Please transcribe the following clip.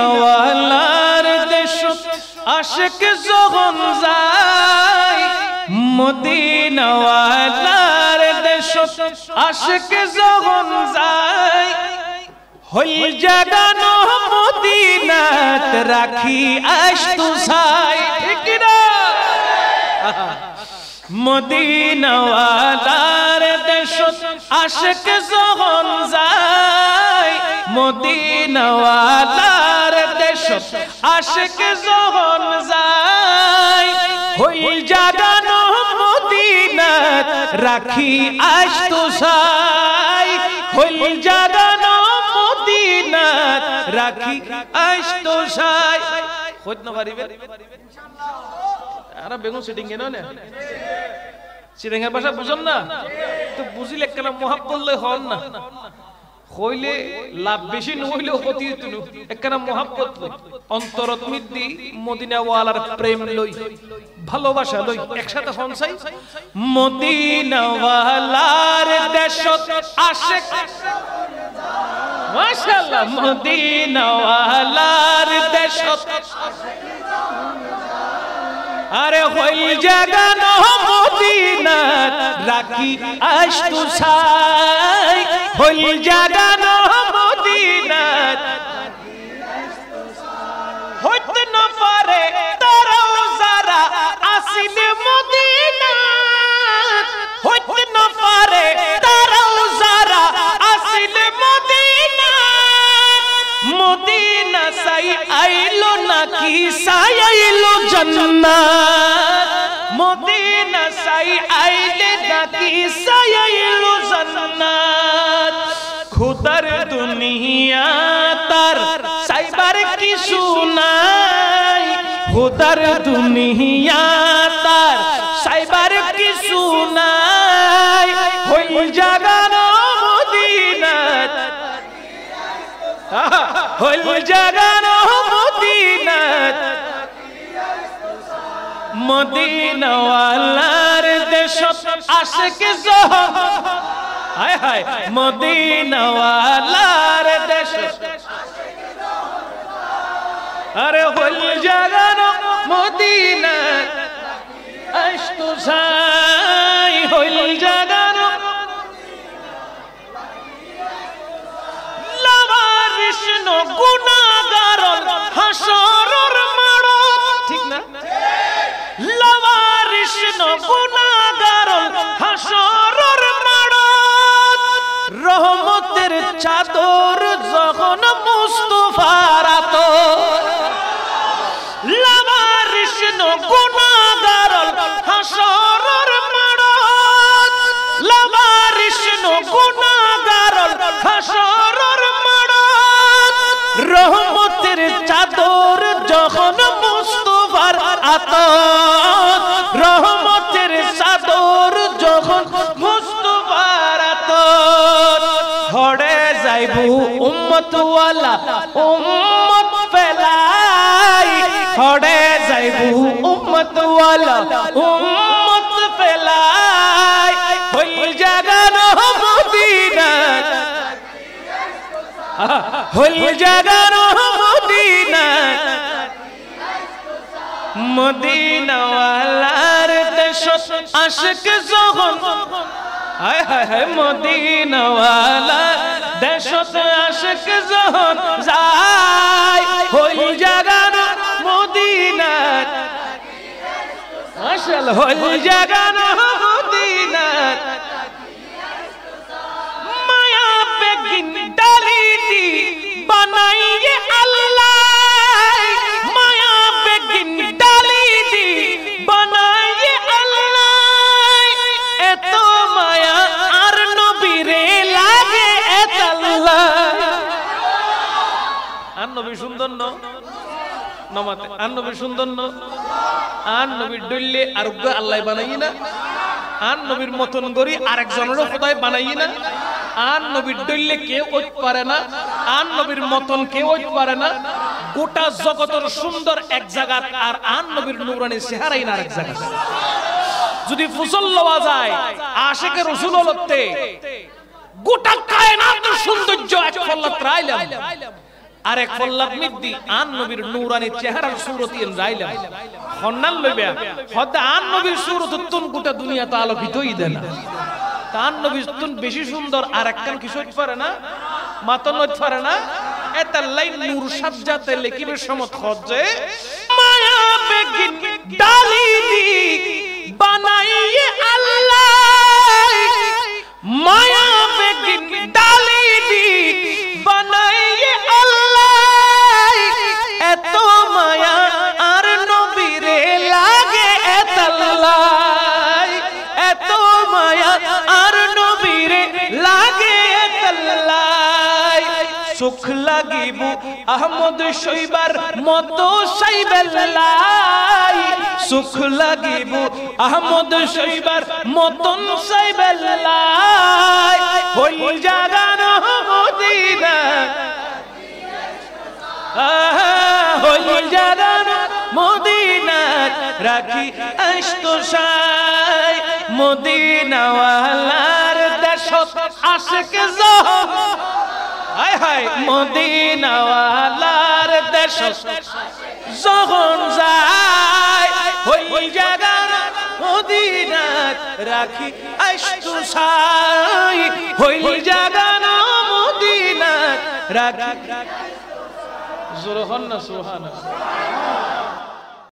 মদিনাওয়ালার দেশ আশিক যখন যায় মদিনাওয়ালার দেশ আশিক যখন যায় হইল জাগানো মদিনাত রাখি আশতু ছাই ঠিক না মদিনাওয়ালার দেশ আশিক যখন যায় মদিনাওয়ালার দেশ আশিক যখন যায় হইল জাগানো মদিনাত রাখি আশতু ছাই হইল জাগানো মদিনাত রাখি আশতু ছাই খোঁজ না পারিবে আরা বেগুন সেটিং কেন না চিরাঙ্গা ভাষা বুঝুন না তো বুঝিলে কেন মহাব্বত লই হন না হইলে লাভ বেশি নহইলেও ক্ষতি হইতো না একখানা মহাব্বত লই অন্তরত মিদ্দি মদিনাওয়ালার প্রেম লই ভালোবাসা লই একসাথে হন চাই মদিনাওয়ালার দেশত আশিক মাশাআল্লাহ মদিনাওয়ালার দেশত আরে হইল জাগানো মদিনাত রাখি আশতু ছাই হইল জাগানো মদিনাত হইতে না পারে তারাও যারা আসিল মদিনাত হইতে না পারে তারাও যারা আসিল মদিনাত মদিনা সাই আইলো নাকি সাই আইলো জান্নাত মদিনা সাই আইলে নাকি সাই আইলো জান্নাত খুদার দুনিয়া তার সাইবার কিছু নাই খুদার দুনিয়া তার সাইবার কিছু নাই হইল জাগানো মদিনাত হইল জাগানো মদিনাত মদিনাওয়ালার দেশত আশিক যখন হায় হায় মদিনাওয়ালার দেশত আরে হইল জাগানো মদিনাত আশতু ছাই হইল জাগানো লাওয়ারিশ গুনাহগার হাসরের মাঠত ঠিক না লাওয়ারিশ গুনাহগার হাসরের মাঠত রহমতের চাদর যখন মুস্তাফার আতর লাওয়ারিশ গুনাহগার হাসরের মাঠত লাওয়ারিশ গুনাহগার হাসরের মাঠত রহমতের চাদর যখন মুস্তাফার আতর রহমতের চাদর যখন মুস্তাফার আতর হড়ে যাইবু উম্মতওয়ালা উম্মত ফেলাই হড়ে যাইবু উম্মতওয়ালা উম্মত ফেলাই হইল জাগানো মদিনাত হইল জাগানো মদিনাত মদিনাওয়ালার দেশত আশিক যখন হায় হায় হায় মদিনাওয়ালার দেশত আশিক যখন যায় হইল জাগানো মদিনাত মাশাআল্লাহ হইল জাগানো মদিনাত মায়া বেগিন ডালিতি বানাইয়ে আল্লাহ মায়া বেগিন ডালিতি বানাইয়ে আল্লাহ এত মায়া আর নবীরে লাগে এত আল্লাহ আর নবী সুন্দর ন নমাতে আর নবী সুন্দর ন আর নবীর ডুললে আর আল্লাহ বানাই না আর নবীর মতন করি আরেকজনেরও খোদাই বানাই না আর নবীর ডুললে কেউ ওইতে পারে না আর নবীর মতন কেউ ওইতে পারে না গোটা জগতের সুন্দর এক জায়গা আর আন নবীর নূরানি চেহারাই না আরেক জায়গা যদি ফুসল লওয়া যায় আশিকে রাসূল হলতে গোটা কায়নাতের সৌন্দর্য এক ফল্লাত রাইলাম আরেক ফল্লাত মিদ্দি আন নবীর নূরানি চেহারার সুরত ইন রাইলাম হন্নাল লইবা হদ আন নবীর সুরত তুন গোটা দুনিয়া তো আলোকিতই দেয় না তান নবীর তুন বেশি সুন্দর আরেকখান কিছু পারে না মাতন পারে না এতাল্লাই নূর সাজ্জাতে লেকিবের সমত খজ্জে মায়া বেগিন ডালি দি বানাইয়ে আল্লাহ মায়া বেগিন ডালি দি বানাইয়ে আল্লাহ এত মায়া আর নবীরে লাগে এতাল্লাই এত মায়া আর নবীরে লাগে এতাল্লাই সুখ লাগিব আহমদ শৈবার মতো সাইবেল্লাই সুখ লাগিব আহমদ শৈবার মতন সাইবেল্লাই হইল জাগানো মদিনা হইল জাগানো মদিনা রাখি আইতো সাই মদিনাওয়ালার দেশত আশিক জহ হায় হায় মদিনাওয়ালার দেশ যখন যায় ওই জায়গা মদিনাত রাখি আইতো সাই ওই জায়গা মদিনাত রাখি জোরে হন না সুবহানাল্লাহ।